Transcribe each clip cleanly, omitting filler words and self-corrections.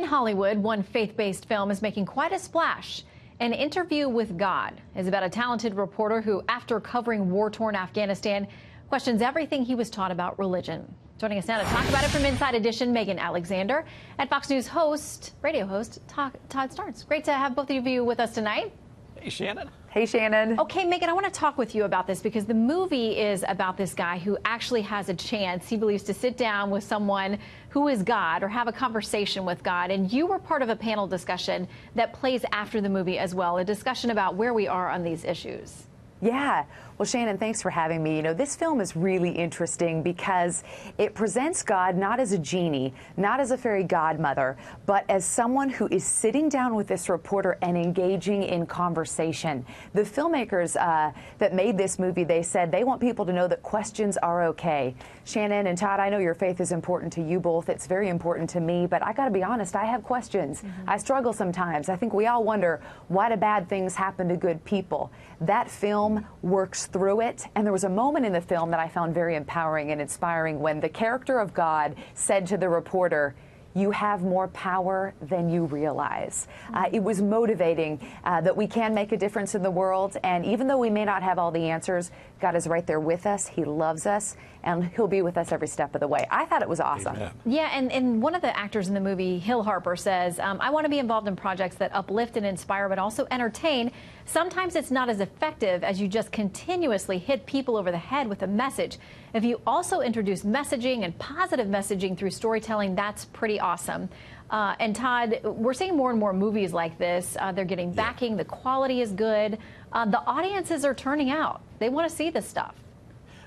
Hollywood, one faith-based film is making quite a splash. An Interview with God is about a talented reporter who, after covering war-torn Afghanistan, questions everything he was taught about religion. Joining us now to talk about it from Inside Edition, Megan Alexander, and Fox News radio host, Todd Starnes. Great to have both of you with us tonight. Hey, Shannon. Hey, Shannon. Okay, Megan, I want to talk with you about this because the movie is about this guy who actually has a chance, he believes, to sit down with someone who is God or have a conversation with God. And you were part of a panel discussion that plays after the movie as well, a discussion about where we are on these issues. Yeah. Well, Shannon, thanks for having me. You know, this film is really interesting because it presents God not as a genie, not as a fairy godmother, but as someone who is sitting down with this reporter and engaging in conversation. The filmmakers that made this movie, they said they want people to know that questions are okay. Shannon and Todd, I know your faith is important to you both. It's very important to me, but I got to be honest, I have questions. I struggle sometimes. I think we all wonder, why do bad things happen to good people? That film works through it, and there was a moment in the film that I found very empowering and inspiring when the character of God said to the reporter, "You have more power than you realize." It was motivating that we can make a difference in the world, and even though we may not have all the answers, God is right there with us. He loves us, and He'll be with us every step of the way. I thought it was awesome. Amen. Yeah, and one of the actors in the movie, Hill Harper, says, I want to be involved in projects that uplift and inspire, but also entertain. Sometimes it's not as effective as you just continuously hit people over the head with a message. If you also introduce messaging and positive messaging through storytelling, that's pretty awesome. And Todd, we're seeing more and more movies like this. They're getting backing. The quality is good. The audiences are turning out. They want to see this stuff.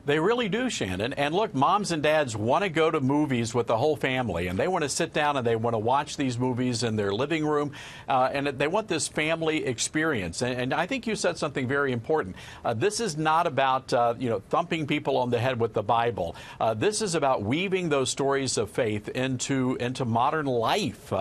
They really do, Shannon. And look, moms and dads want to go to movies with the whole family, and they want to sit down and they want to watch these movies in their living room, and they want this family experience. And I think you said something very important. This is not about, thumping people on the head with the Bible. This is about weaving those stories of faith into modern life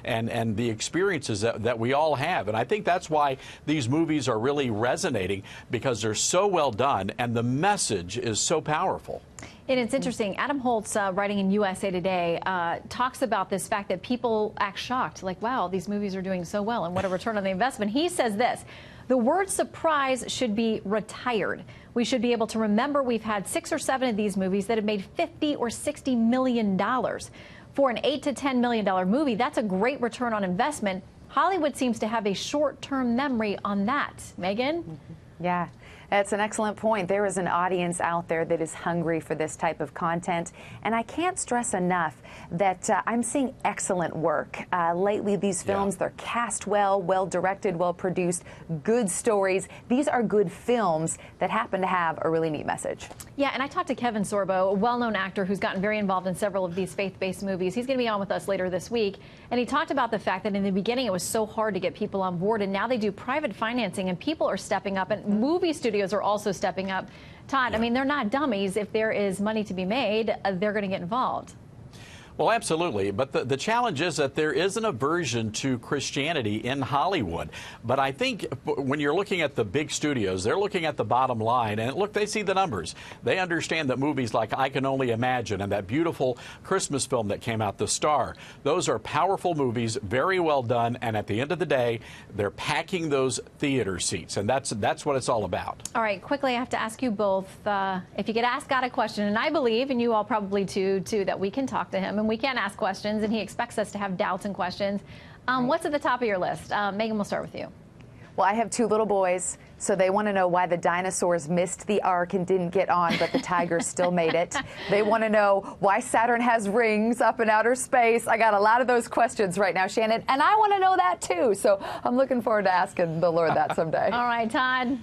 and the experiences that we all have. And I think that's why these movies are really resonating, because they're so well done and the message is so powerful. And it's interesting. Adam Holtz, writing in USA Today, talks about this fact that people act shocked, like, wow, these movies are doing so well and what a return on the investment. He says this: the word surprise should be retired. We should be able to remember we've had 6 or 7 of these movies that have made $50 or $60 million. For an $8 to $10 million movie, that's a great return on investment. Hollywood seems to have a short-term memory on that. Megan? Yeah. That's an excellent point. There is an audience out there that is hungry for this type of content, and I can't stress enough that I'm seeing excellent work. Lately, these films, they're cast well, well-directed, well-produced, good stories. These are good films that happen to have a really neat message. Yeah, and I talked to Kevin Sorbo, a well-known actor who's gotten very involved in several of these faith-based movies. He's going to be on with us later this week, and he talked about the fact that in the beginning it was so hard to get people on board, and now they do private financing, and people are stepping up, and movie studios are also stepping up. Todd, I mean, they're not dummies. If there is money to be made, they're going to get involved. Well, absolutely. But the challenge is that there is an aversion to Christianity in Hollywood. But I think when you're looking at the big studios, they're looking at the bottom line. And look, they see the numbers. They understand that movies like I Can Only Imagine and that beautiful Christmas film that came out, The Star, those are powerful movies, very well done. And at the end of the day, they're packing those theater seats. And that's what it's all about. All right, quickly, I have to ask you both, if you could ask God a question, and I believe, and you all probably too, that we can talk to Him and we can ask questions, and He expects us to have doubts and questions. What's at the top of your list? Megan, we'll start with you. Well, I have 2 little boys, so they want to know why the dinosaurs missed the ark and didn't get on, but the tigers still made it. They want to know why Saturn has rings up in outer space. I got a lot of those questions right now, Shannon, and I want to know that too. So I'm looking forward to asking the Lord that someday. All right, Todd.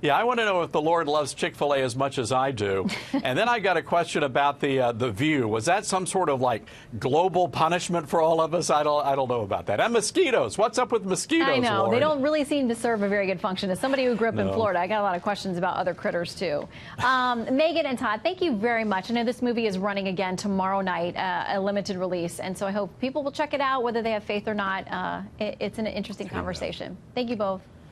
Yeah, I want to know if the Lord loves Chick-fil-A as much as I do. And then I got a question about the View. Was that some sort of like global punishment for all of us? I don't know about that. And mosquitoes. What's up with mosquitoes, I know. Lord? They don't really seem to serve a very good function. As somebody who grew up in Florida, I got a lot of questions about other critters too. Megan and Todd, thank you very much. I know this movie is running again tomorrow night, a limited release, and so I hope people will check it out, whether they have faith or not. It's an interesting conversation. Thank you both.